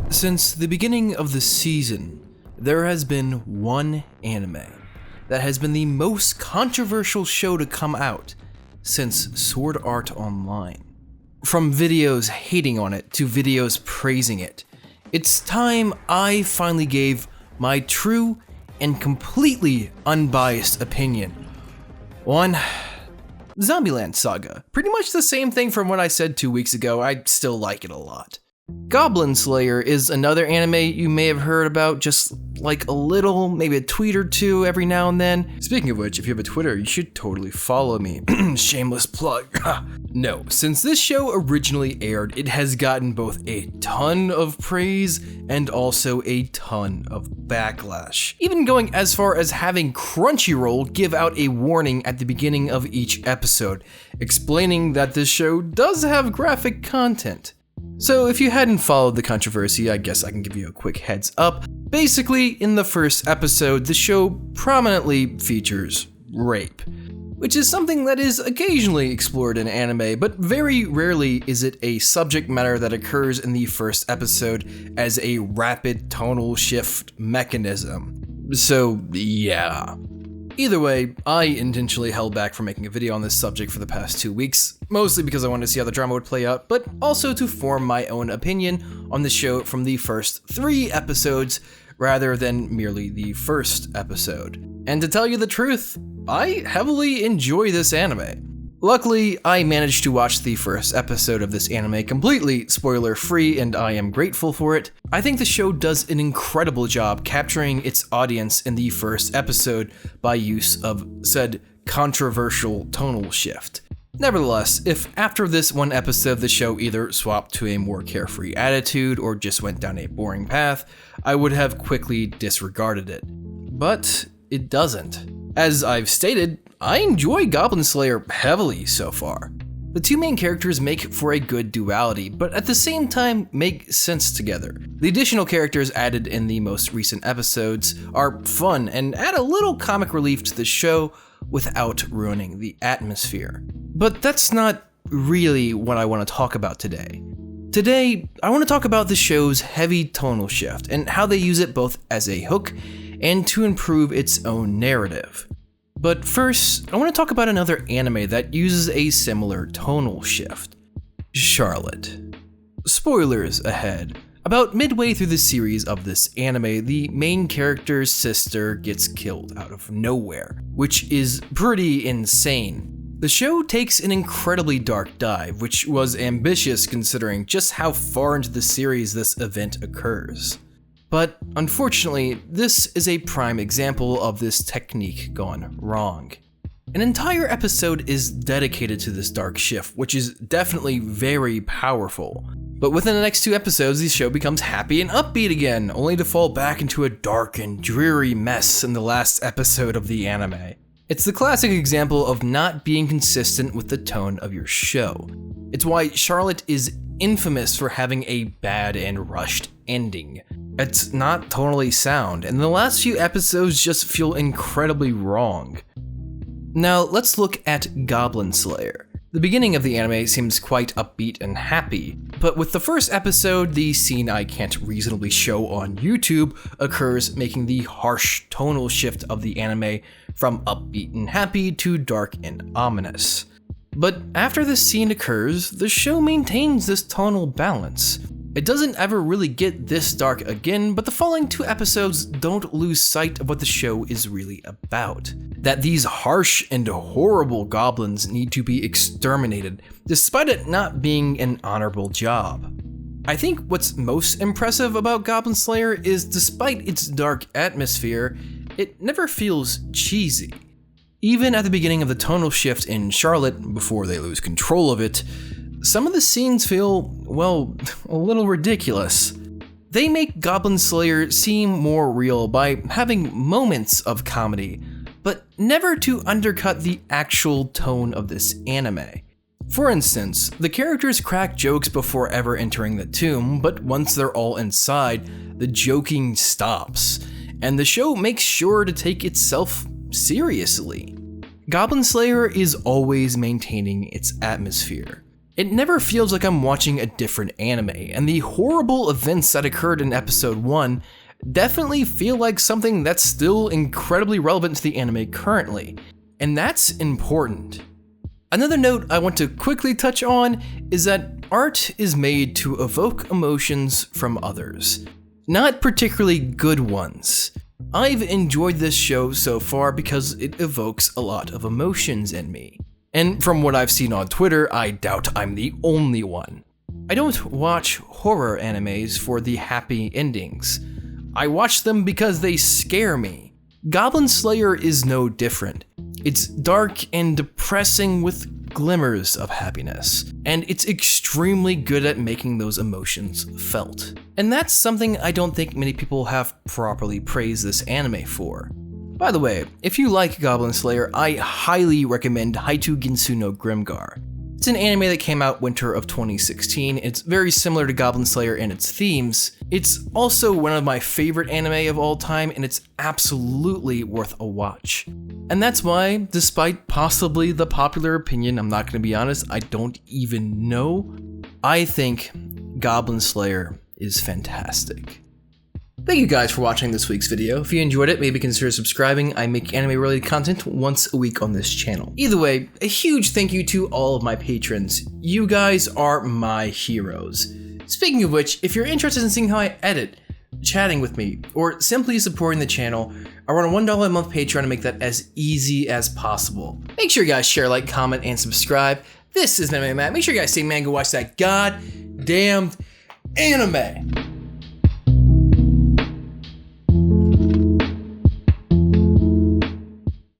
Since the beginning of the season, there has been one anime that has been the most controversial show to come out since Sword Art Online. From videos hating on it to videos praising it, it's time I finally gave my true and completely unbiased opinion on Zombieland Saga. Pretty much the same thing from what I said 2 weeks ago. I still like it a lot. Goblin Slayer is another anime you may have heard about, just like a little, maybe a tweet or two every now and then. Speaking of which, if you have a Twitter, you should totally follow me. Shameless plug. No, since this show originally aired, it has gotten both a ton of praise and also a ton of backlash. Even going as far as having Crunchyroll give out a warning at the beginning of each episode, explaining that this show does have graphic content. So if you hadn't followed the controversy, I guess I can give you a quick heads up. Basically, in the first episode, the show prominently features rape, which is something that is occasionally explored in anime, but very rarely is it a subject matter that occurs in the first episode as a rapid tonal shift mechanism. So yeah. Either way, I intentionally held back from making a video on this subject for the past 2 weeks, mostly because I wanted to see how the drama would play out, but also to form my own opinion on the show from the first 3 episodes rather than merely the first episode. And to tell you the truth, I heavily enjoy this anime. Luckily, I managed to watch the first episode of this anime completely spoiler-free, and I am grateful for it. I think the show does an incredible job capturing its audience in the first episode by use of said controversial tonal shift. Nevertheless, if after this one episode the show either swapped to a more carefree attitude or just went down a boring path, I would have quickly disregarded it. But it doesn't. As I've stated, I enjoy Goblin Slayer heavily so far. The 2 main characters make for a good duality, but at the same time make sense together. The additional characters added in the most recent episodes are fun and add a little comic relief to the show without ruining the atmosphere. But that's not really what I want to talk about today. Today, I want to talk about the show's heavy tonal shift and how they use it both as a hook and to improve its own narrative. But first, I want to talk about another anime that uses a similar tonal shift, Charlotte. Spoilers ahead. About midway through the series of this anime, the main character's sister gets killed out of nowhere, which is pretty insane. The show takes an incredibly dark dive, which was ambitious considering just how far into the series this event occurs. But unfortunately, this is a prime example of this technique gone wrong. An entire episode is dedicated to this dark shift, which is definitely very powerful. But within the next 2 episodes, the show becomes happy and upbeat again, only to fall back into a dark and dreary mess in the last episode of the anime. It's the classic example of not being consistent with the tone of your show. It's why Charlotte is infamous for having a bad and rushed ending. It's not totally sound, and the last few episodes just feel incredibly wrong. Now let's look at Goblin Slayer. The beginning of the anime seems quite upbeat and happy, but with the first episode, the scene I can't reasonably show on YouTube occurs, making the harsh tonal shift of the anime from upbeat and happy to dark and ominous. But after this scene occurs, the show maintains this tonal balance. It doesn't ever really get this dark again, but the following 2 episodes don't lose sight of what the show is really about. That these harsh and horrible goblins need to be exterminated, despite it not being an honorable job. I think what's most impressive about Goblin Slayer is despite its dark atmosphere, it never feels cheesy. Even at the beginning of the tonal shift in Charlotte, before they lose control of it, some of the scenes feel, well, a little ridiculous. They make Goblin Slayer seem more real by having moments of comedy, but never to undercut the actual tone of this anime. For instance, the characters crack jokes before ever entering the tomb, but once they're all inside, the joking stops, and the show makes sure to take itself seriously. Goblin Slayer is always maintaining its atmosphere. It never feels like I'm watching a different anime, and the horrible events that occurred in episode 1 definitely feel like something that's still incredibly relevant to the anime currently, and that's important. Another note I want to quickly touch on is that art is made to evoke emotions from others, not particularly good ones. I've enjoyed this show so far because it evokes a lot of emotions in me. And from what I've seen on Twitter, I doubt I'm the only one. I don't watch horror animes for the happy endings. I watch them because they scare me. Goblin Slayer is no different. It's dark and depressing with glimmers of happiness, and it's extremely good at making those emotions felt. And that's something I don't think many people have properly praised this anime for. By the way, if you like Goblin Slayer, I highly recommend Haitu Ginsu no Grimgar. It's an anime that came out winter of 2016. It's very similar to Goblin Slayer in its themes. It's also one of my favorite anime of all time, and it's absolutely worth a watch. And that's why, despite possibly the popular opinion, I'm not gonna be honest, I don't even know, I think Goblin Slayer is fantastic. Thank you guys for watching this week's video. If you enjoyed it, maybe consider subscribing. I make anime-related content once a week on this channel. Either way, a huge thank you to all of my patrons. You guys are my heroes. Speaking of which, if you're interested in seeing how I edit, chatting with me, or simply supporting the channel, I run a $1 a month Patreon to make that as easy as possible. Make sure you guys share, like, comment, and subscribe. This is Manime Matt. Make sure you guys say, man, go watch that goddamned anime.